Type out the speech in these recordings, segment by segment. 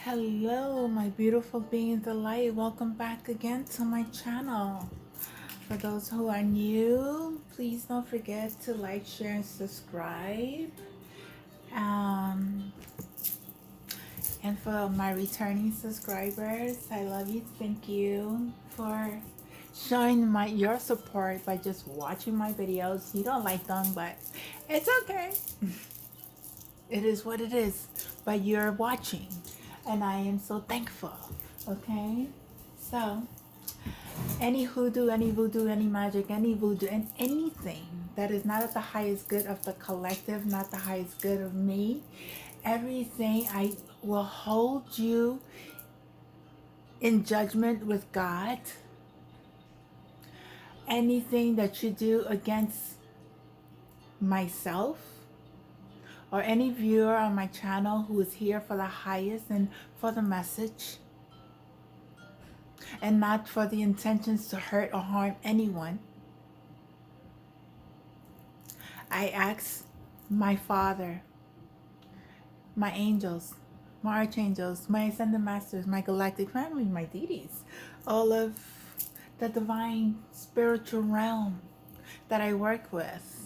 Hello, my beautiful beings of light. Welcome back again to my channel. For those who are new, please don't forget to like, share, and subscribe. Um, and for my returning subscribers, I love you. Thank you for showing your support by just watching my videos. You don't like them, but it's okay. It is what it is, but you're watching, and I am so thankful. Okay, so any hoodoo, any voodoo, any magic, any voodoo, and anything that is not at the highest good of the collective, not the highest good of me, everything I will hold you in judgment with God. Anything that you do against myself or any viewer on my channel who is here for the highest and for the message and not for the intentions to hurt or harm anyone, I ask my Father, my angels, my archangels, my ascended masters, my galactic family, my deities, all of the divine spiritual realm that I work with,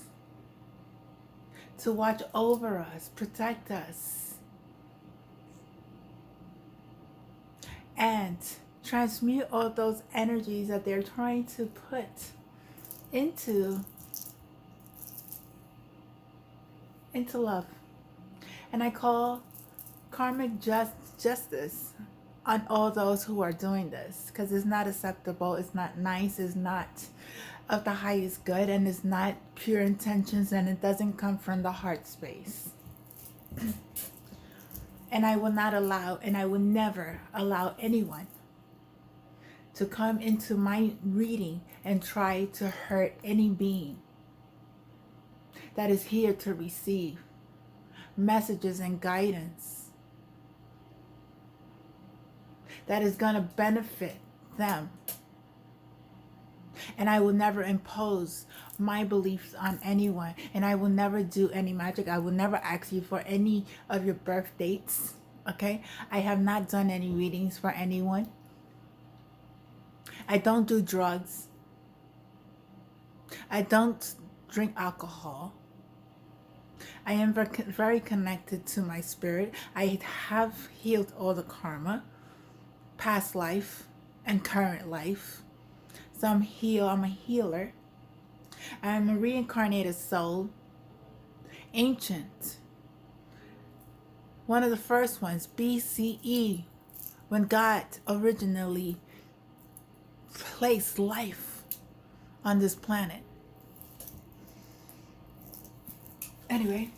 to watch over us, protect us, and transmute all those energies that they're trying to put into love. And I call karmic justice on all those who are doing this, because it's not acceptable, it's not nice, it's not of the highest good, and it's not pure intentions, and it doesn't come from the heart space. And I will not allow, and I will never allow anyone to come into my reading and try to hurt any being that is here to receive messages and guidance that is going to benefit them. And I will never impose my beliefs on anyone. And I will never do any magic. I will never ask you for any of your birth dates. Okay? I have not done any readings for anyone. I don't do drugs. I don't drink alcohol. I am very connected to my spirit. I have healed all the karma, past life and current life. So I'm a healer. I'm a reincarnated soul. Ancient. One of the first ones, BCE, when God originally placed life on this planet. Anyway,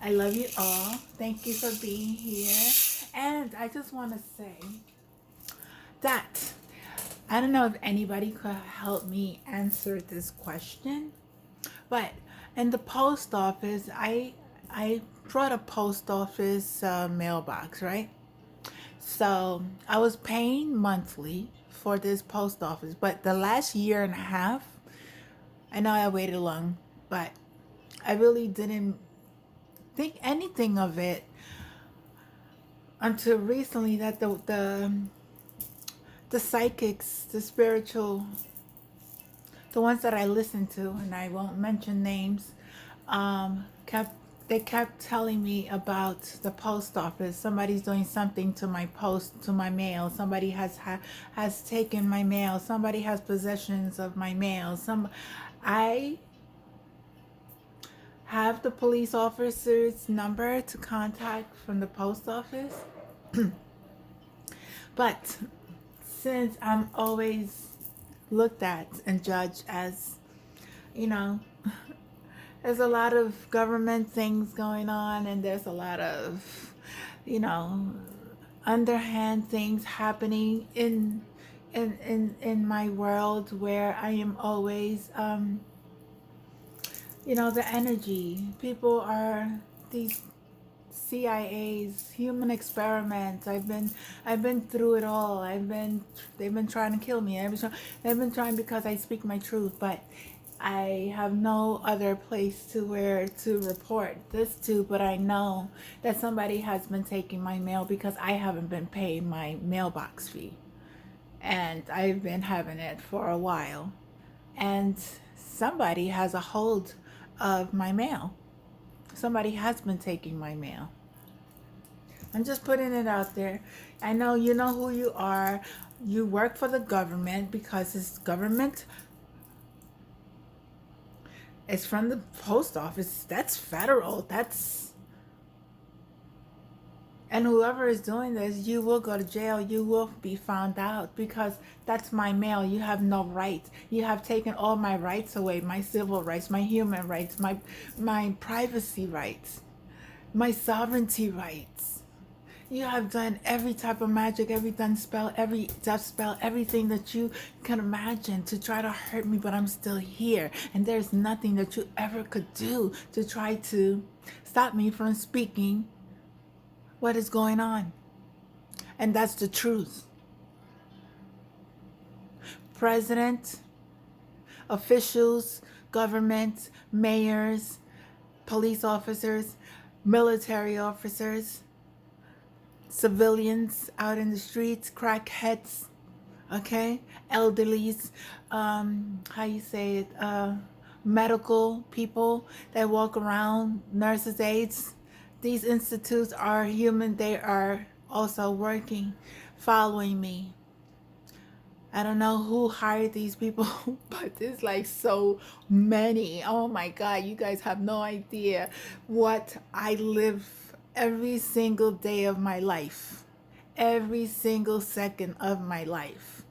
I love you all. Thank you for being here. And I just want to say that I don't know if anybody could help me answer this question, but in the post office, I brought a post office mailbox, right? So I was paying monthly for this post office, but the last year and a half, I know I waited long, but I really didn't think anything of it until recently, that the psychics, the spiritual, the ones that I listen to, and I won't mention names, kept telling me about the post office. Somebody's doing something to my post, to my mail. Somebody has taken my mail. Somebody has possessions of my mail. I have the police officer's number to contact from the post office. But since I'm always looked at and judged as, there's a lot of government things going on, and there's a lot of, underhand things happening in my world, where I am always, the energy. People are these CIA's human experiments. I've been through it all. They've been trying to kill me. They've been trying because I speak my truth. But I have no other place to where to report this to, but I know that somebody has been taking my mail because I haven't been paying my mailbox fee. And I've been having it for a while. And somebody has a hold of my mail. Somebody has been taking my mail. I'm just putting it out there. I know you know who you are. You work for the government because it's government. It's from the post office. That's federal. That's, and whoever is doing this, you will go to jail. You will be found out because that's my mail. You have no rights. You have taken all my rights away, my civil rights, my human rights, my privacy rights, my sovereignty rights. You have done every type of magic, every done spell, every death spell, everything that you can imagine to try to hurt me, but I'm still here. And there's nothing that you ever could do to try to stop me from speaking what is going on. And that's the truth. President, officials, government, mayors, police officers, military officers, civilians out in the streets, crackheads, okay, elderlies, how you say it, medical people that walk around, nurses, aides. These institutes are human. They are also working, following me. I don't know who hired these people, but there's like so many. Oh my God, you guys have no idea what I live every single day of my life, every single second of my life,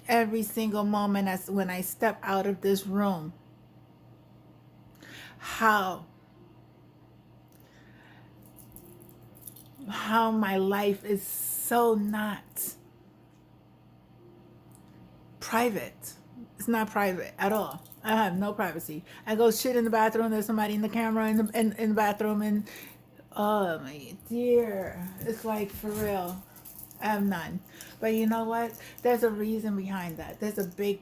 every single moment as when I step out of this room. How my life is so not private. It's not private at all. I have no privacy. I go shit in the bathroom. There's somebody in the camera in the bathroom, and oh my dear, it's like for real. I have none. But you know what? There's a reason behind that. There's a big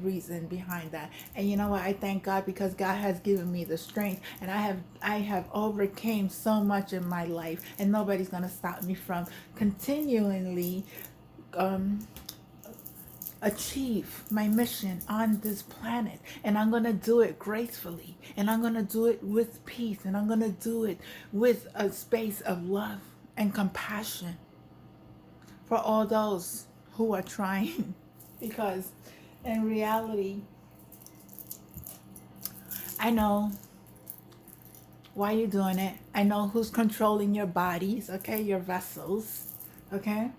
reason behind that. And you know what? I thank God because God has given me the strength, and I have overcame so much in my life, and nobody's gonna stop me from continually achieve my mission on this planet. And I'm going to do it gracefully, and I'm going to do it with peace, and I'm going to do it with a space of love and compassion for all those who are trying. Because in reality, I know why you're doing it. I know who's controlling your bodies, okay, your vessels, okay?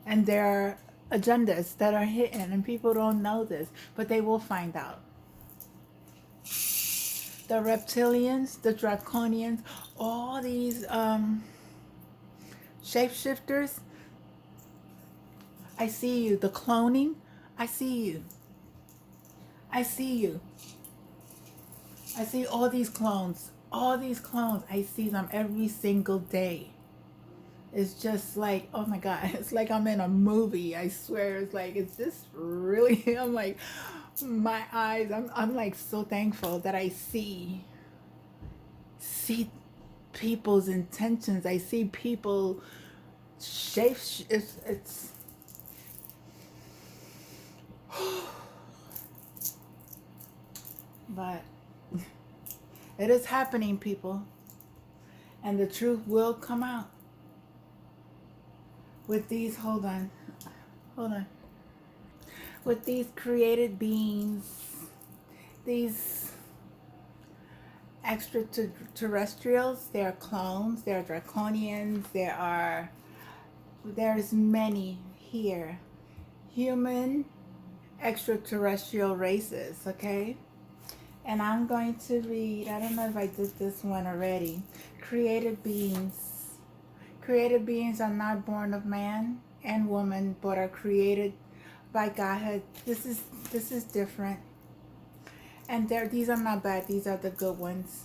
And there are agendas that are hidden, and people don't know this, but they will find out. The reptilians, the draconians, all these shapeshifters, I see you. The cloning, I see you. I see you. I see all these clones. All these clones. I see them every single day. It's just like, oh my God, it's like I'm in a movie. I swear, it's like, is this really? I'm like, my eyes, I'm like so thankful that I see people's intentions. I see people shape. It's but it is happening, people, and the truth will come out. With these, hold on, with these created beings, these extraterrestrials, they are clones, they are draconians, there's many here, human extraterrestrial races, okay? And I'm going to read, I don't know if I did this one already, created beings. Created beings are not born of man and woman, but are created by Godhead. This is different. And these are not bad, these are the good ones.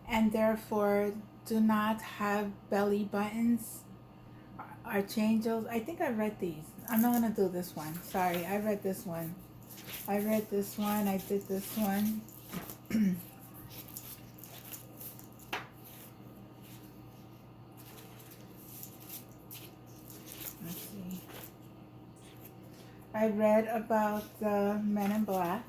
And therefore do not have belly buttons. Archangels. I think I read these. I'm not gonna do this one. Sorry, I read this one. I read this one. I did this one. Let's see. I read about the Men in Black.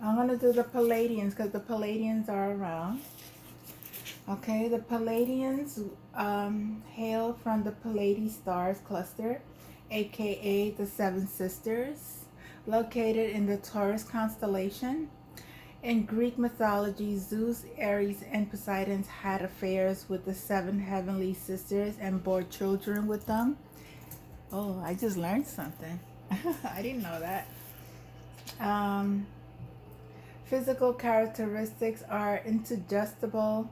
I'm going to do the Pleiadians because the Pleiadians are around. Okay, the Pleiadians hail from the Pleiades stars cluster, aka the Seven Sisters, located in the Taurus constellation. In Greek mythology, Zeus, Ares, and Poseidon had affairs with the seven heavenly sisters and bore children with them. Oh, I just learned something. I didn't know that. Physical characteristics are indistinguishable,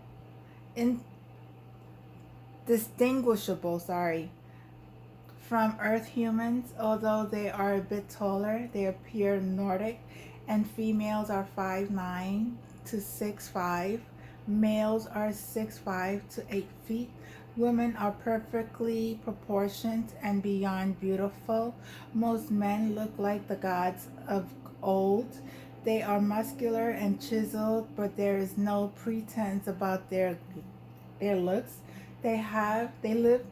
from Earth humans. Although they are a bit taller, they appear Nordic, and females are 5'9" to 6'5". Males are 6'5" to 8 feet. Women are perfectly proportioned and beyond beautiful. Most men look like the gods of old. They are muscular and chiseled, but there is no pretense about their looks. They live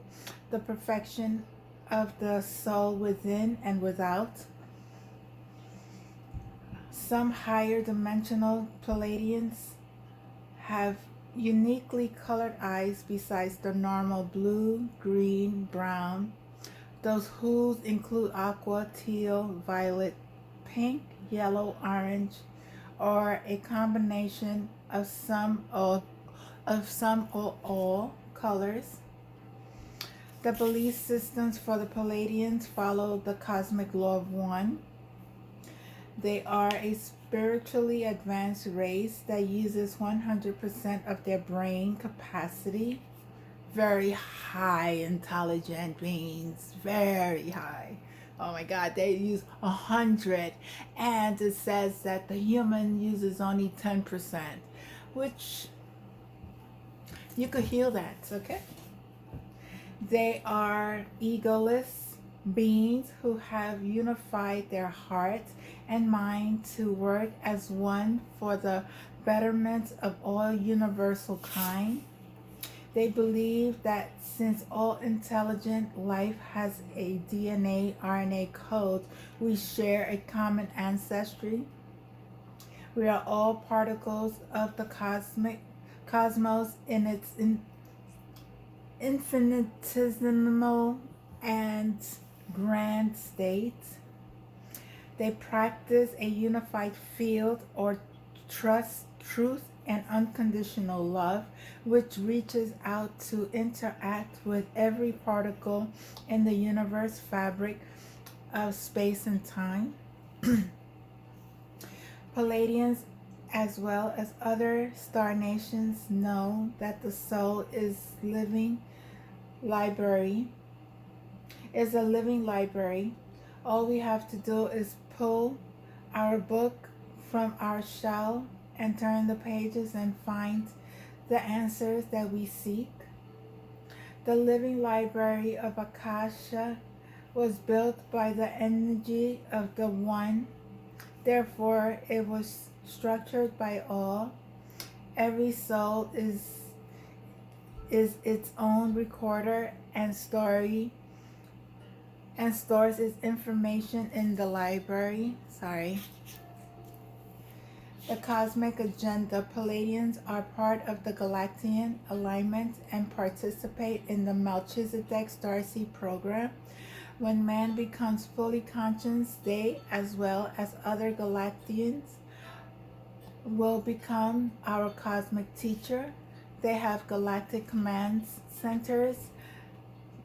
the perfection of the soul within and without. Some higher dimensional Pleiadians have uniquely colored eyes besides the normal blue, green, brown. Those hues include aqua, teal, violet, pink, yellow, orange, or a combination of some or all colors. The belief systems for the Pleiadians follow the cosmic law of one. They are a spiritually advanced race that uses 100% of their brain capacity. Very high intelligent beings, very high. Oh my God, they use 100, and it says that the human uses only 10%, which you could heal that, okay? They are egoless beings who have unified their heart and mind to work as one for the betterment of all universal kind. They believe that since all intelligent life has a DNA, RNA code, we share a common ancestry. We are all particles of the cosmos in its infinitesimal and grand state. They practice a unified field or trust, truth, and unconditional love, which reaches out to interact with every particle in the universe fabric of space and time. Pleiadians, as well as other star nations, know that the soul is a living library. All we have to do is pull our book from our shell and turn the pages and find the answers that we seek. The living library of Akasha was built by the energy of the One. Therefore, it was structured by all. Every soul is its own recorder and stores its information in the library. The cosmic agenda. Pleiadians are part of the Galactian alignment and participate in the Melchizedek Starseed program. When man becomes fully conscious, they, as well as other Galactians, will become our cosmic teacher. They have galactic command centers,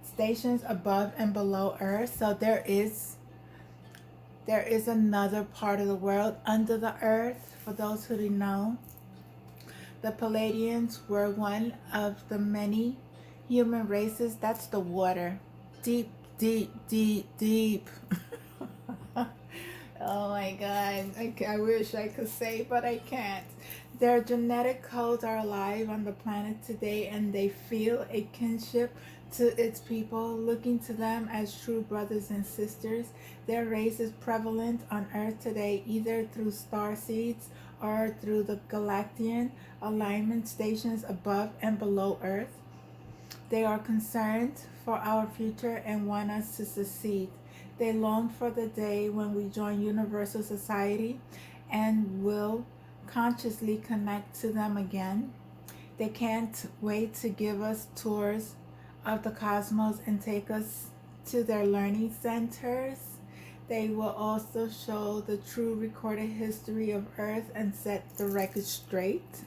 stations above and below Earth. So there is another part of the world under the Earth. For those who didn't know, the Pleiadians were one of the many human races. That's the water. Deep, deep, deep, deep. Oh my God. I wish I could say, but I can't. Their genetic codes are alive on the planet today, and they feel a kinship to its people, looking to them as true brothers and sisters. Their race is prevalent on Earth today, either through star seeds or through the Galactian alignment stations above and below Earth. They are concerned for our future and want us to succeed. They long for the day when we join universal society and will consciously connect to them again. They can't wait to give us tours of the cosmos and take us to their learning centers. They will also show the true recorded history of Earth and set the record straight.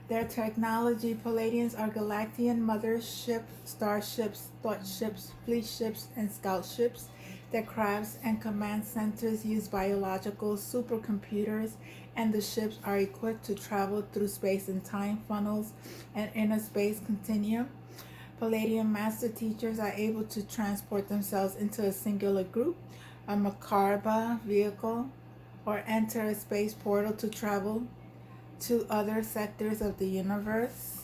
Their technology, Pleiadians, are Galactian mothership, starships, thought ships, fleet ships, and scout ships. Their crafts and command centers use biological supercomputers, and the ships are equipped to travel through space and time funnels and inner space continuum. Pleiadian master teachers are able to transport themselves into a singular group, a Macarba vehicle, or enter a space portal to travel to other sectors of the universe.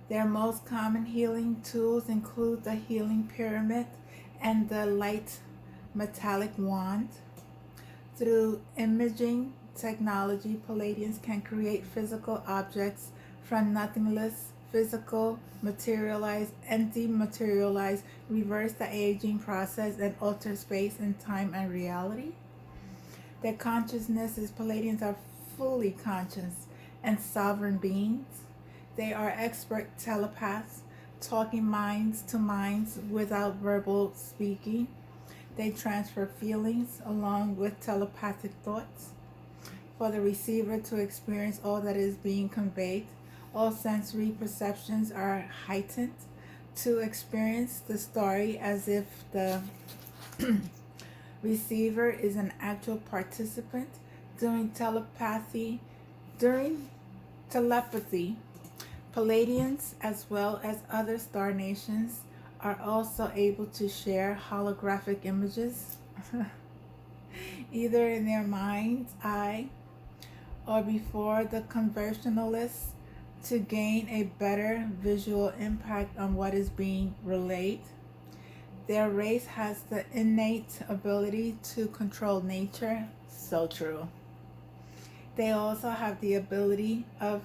Their most common healing tools include the healing pyramid and the light metallic wand. Through imaging technology, Pleiadians can create physical objects from nothingness, physical, materialize, and dematerialize, reverse the aging process, and alter space and time and reality. Their consciousness is Pleiadians are fully conscious and sovereign beings. They are expert telepaths, talking minds to minds without verbal speaking. They transfer feelings along with telepathic thoughts for the receiver to experience all that is being conveyed. All sensory perceptions are heightened to experience the story as if the receiver is an actual participant. During telepathy, Pleiadians, as well as other star nations, are also able to share holographic images, either in their mind's eye or before the conversationalists, to gain a better visual impact on what is being relayed. Their race has the innate ability to control nature. So true. They also have the ability of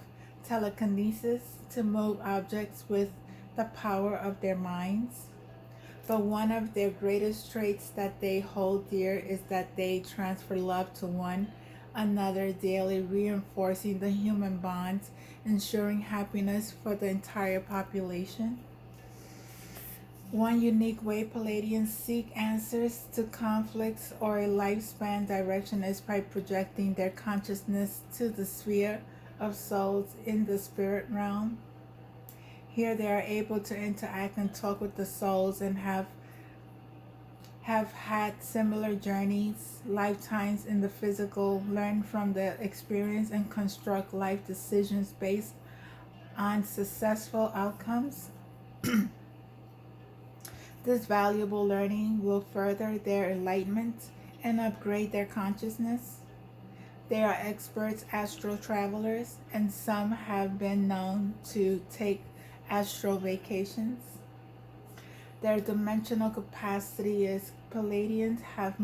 telekinesis to move objects with the power of their minds. But one of their greatest traits that they hold dear is that they transfer love to one another daily, reinforcing the human bonds, ensuring happiness for the entire population. One unique way Pleiadians seek answers to conflicts or a lifespan direction is by projecting their consciousness to the sphere of souls in the spirit realm. Here they are able to interact and talk with the souls and have had similar journeys, lifetimes in the physical, learn from the experience and construct life decisions based on successful outcomes. This valuable learning will further their enlightenment and upgrade their consciousness. They are experts astral travelers, and some have been known to take astral vacations. Their dimensional capacity is Pleiadians have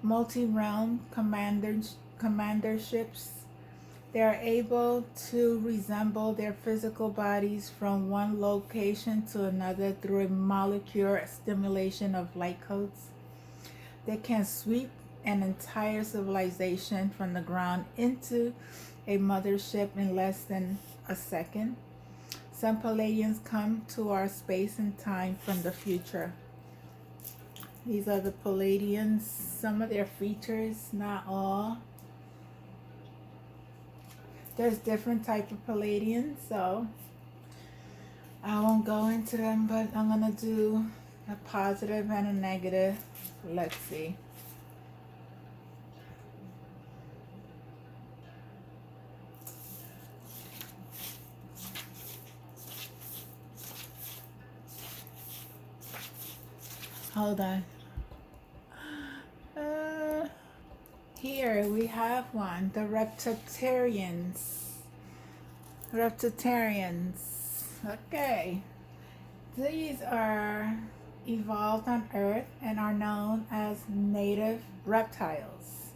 multi-realm commanderships. They are able to resemble their physical bodies from one location to another through a molecular stimulation of light codes. They can sweep an entire civilization from the ground into a mothership in less than a second. Some Pleiadians come to our space and time from the future. These are the Pleiadians, some of their features, not all. There's different type of Pleiadians, so I won't go into them, but I'm going to do a positive and a negative. Let's see. Hold on. Here we have one, the Reptarians. Reptarians. Okay. These are evolved on Earth and are known as native reptiles.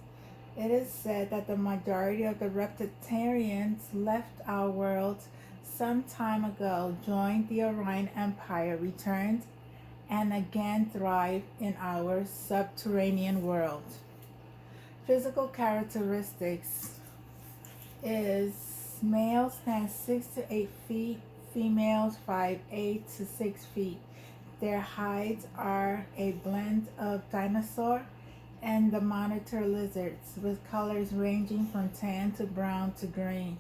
It is said that the majority of the Reptarians left our world some time ago, joined the Orion Empire, returned, and again thrive in our subterranean world. Physical characteristics is males stand 6 to 8 feet, females 5'8" to 6 feet. Their hides are a blend of dinosaur and the monitor lizards, with colors ranging from tan to brown to green.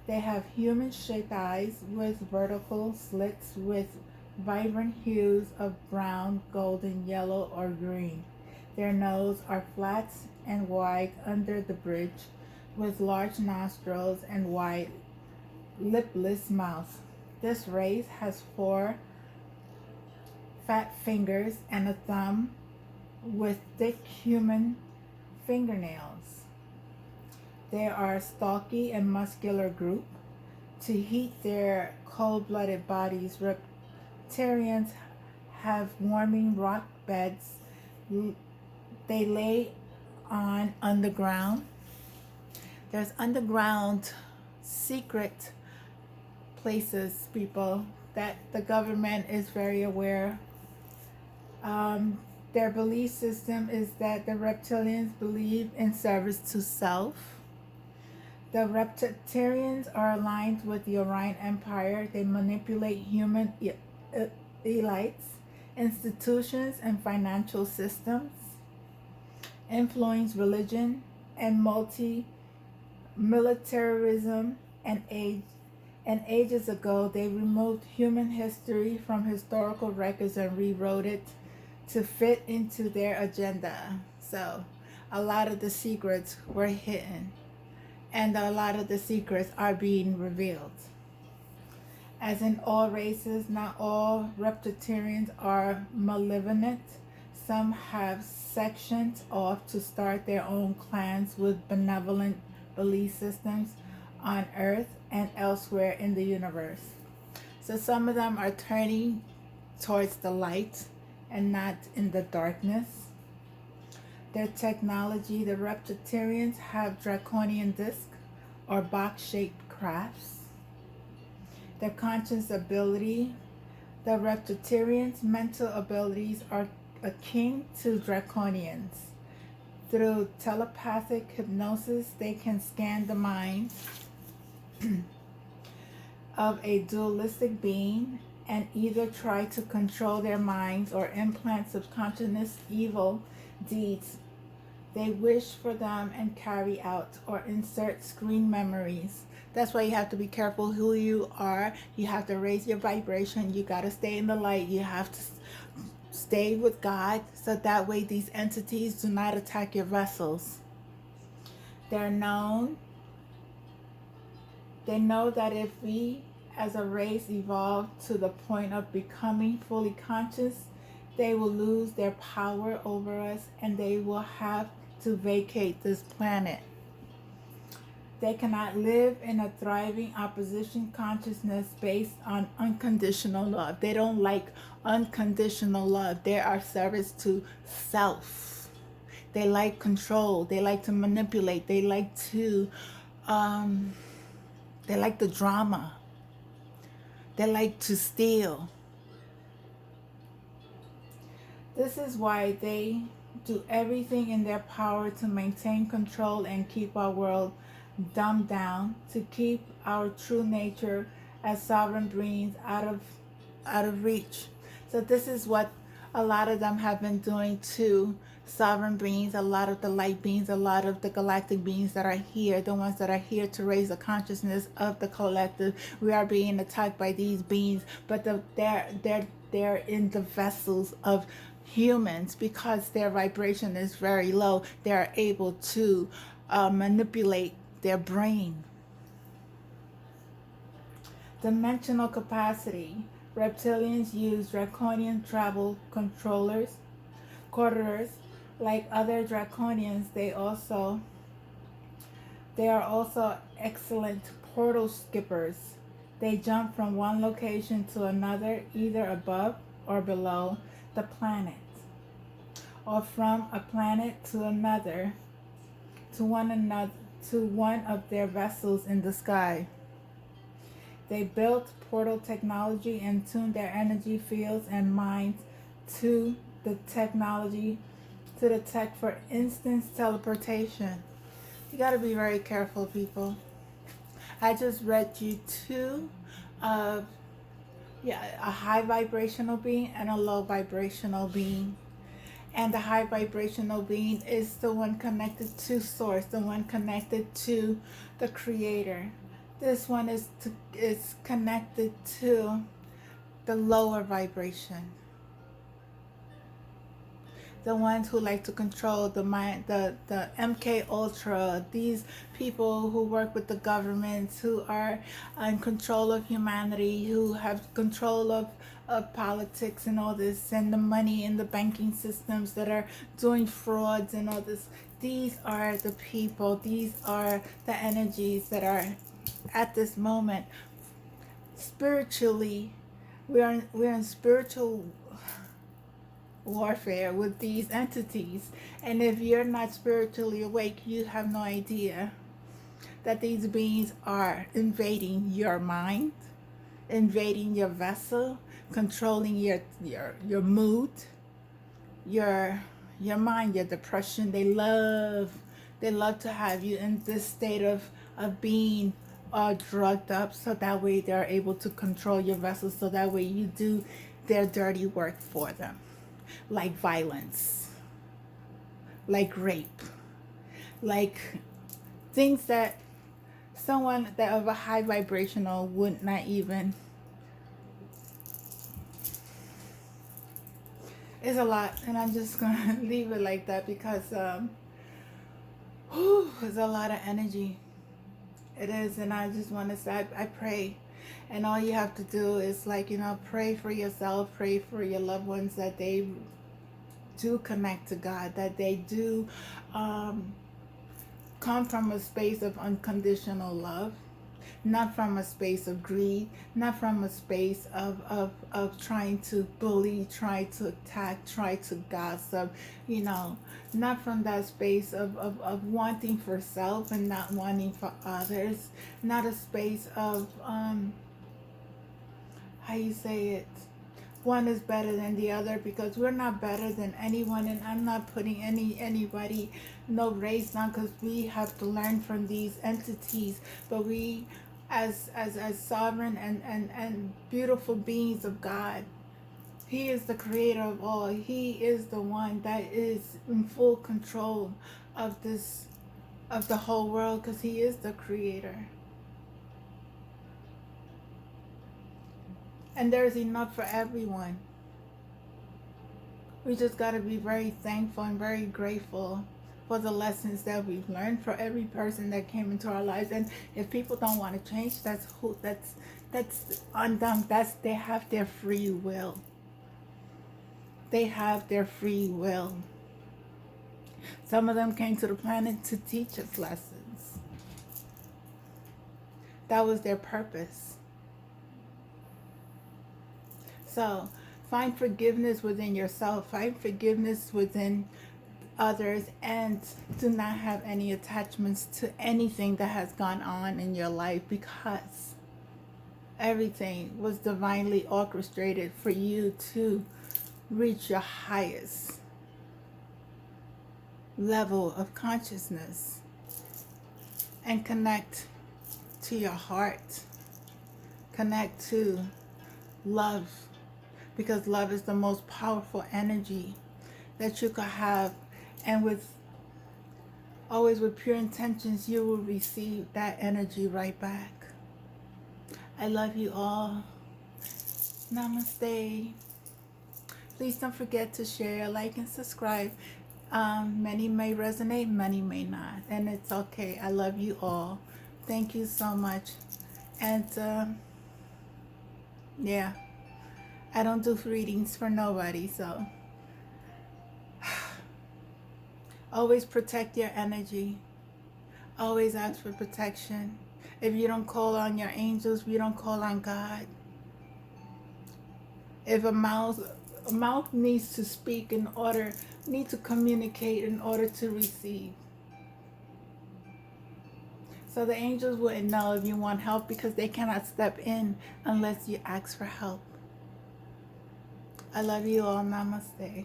They have human-shaped eyes with vertical slits with vibrant hues of brown, golden, yellow, or green. Their noses are flat and wide under the bridge, with large nostrils and wide, lipless mouth. This race has 4 fat fingers and a thumb with thick human fingernails. They are a stocky and muscular group. To heat their cold-blooded bodies, Reptarians have warming rock beds they lay on underground. There's underground secret places, people, that the government is very aware. Their belief system is that the reptilians believe in service to self. The Reptarians are aligned with the Orion Empire. They manipulate human elites, institutions, and financial systems, influence religion, and militarism, and ages ago they removed human history from historical records and rewrote it to fit into their agenda. So a lot of the secrets were hidden, and a lot of the secrets are being revealed. As in all races, not all Reptilians are malevolent. Some have sectioned off to start their own clans with benevolent belief systems on Earth and elsewhere in the universe. So some of them are turning towards the light and not in the darkness. Their technology, the Reptilians have draconian disc or box-shaped crafts. Their conscious ability, the Reptilians' mental abilities are akin to draconians. Through telepathic hypnosis, they can scan the mind of a dualistic being and either try to control their minds or implant subconscious evil deeds they wish for them and carry out, or insert screen memories. That's why you have to be careful who you are. You have to raise your vibration. You got to stay in the light. You have to stay with God, so that way these entities do not attack your vessels. They know that if we as a race evolve to the point of becoming fully conscious, they will lose their power over us and they will have to vacate this planet. They cannot live in a thriving opposition consciousness based on unconditional love. They don't like unconditional love. They are service to self. They like control. They like to manipulate. They like to, they like the drama. They like to steal. This is why they do everything in their power to maintain control and keep our world dumbed down, to keep our true nature as sovereign beings out of reach. So this is what a lot of them have been doing to sovereign beings, a lot of the light beings, a lot of the galactic beings that are here, the ones that are here to raise the consciousness of the collective. We are being attacked by these beings, but they're in the vessels of humans because their vibration is very low. They are able to manipulate their brain. Dimensional capacity. Reptilians use draconian travel corridors. Like other draconians, they are also excellent portal skippers. They jump from one location to another, either above or below the planet, or from a planet to another, to one of their vessels in the sky. They built portal technology and tuned their energy fields and minds to the technology, to the tech for instant teleportation. You got to be very careful, people. I just read you two of a high vibrational being and a low vibrational being. And the high vibrational being is the one connected to source, the one connected to the creator. This one is connected to the lower vibration. The ones who like to control the mind, the MK Ultra, these people who work with the governments, who are in control of humanity, who have control of politics and all this, and the money in the banking systems that are doing frauds and all this. These are the people, these are the energies that are at this moment spiritually. We're in spiritual warfare with these entities, and if you're not spiritually awake, you have no idea that these beings are invading your mind, invading your vessel, controlling your mood, your mind, your depression. They love to have you in this state of being drugged up, so that way they're able to control your vessel, so that way you do their dirty work for them, like violence, like rape, like things that someone that of a high vibrational would not even. It's a lot, and I'm just gonna leave it like that because it's a lot of energy. It is, and I just want to say, I pray, and all you have to do is, like, pray for yourself, pray for your loved ones, that they do connect to God, that they do come from a space of unconditional love, not from a space of greed, not from a space of trying to bully, try to attack, try to gossip, not from that space of wanting for self and not wanting for others, not a space of, how you say it, one is better than the other, because we're not better than anyone, and I'm not putting anybody, no race down, because we have to learn from these entities. But we, as sovereign and beautiful beings of God, He is the creator of all. He is the one that is in full control of the whole world, because He is the creator. And there's enough for everyone. We just got to be very thankful and very grateful for the lessons that we've learned, for every person that came into our lives. And if people don't want to change, that's on them. They have their free will. They have their free will. Some of them came to the planet to teach us lessons. That was their purpose. So find forgiveness within yourself, find forgiveness within others, and do not have any attachments to anything that has gone on in your life, because everything was divinely orchestrated for you to reach your highest level of consciousness and connect to your heart, connect to love. Because love is the most powerful energy that you could have. And always with pure intentions, you will receive that energy right back. I love you all. Namaste. Please don't forget to share, like, and subscribe. Many may resonate, many may not. And it's okay. I love you all. Thank you so much. And yeah. I don't do readings for nobody, so always protect your energy. Always ask for protection. If you don't call on your angels, we don't call on God. If a mouth needs to speak need to communicate in order to receive. So the angels wouldn't know if you want help because they cannot step in unless you ask for help. I love you all. Namaste.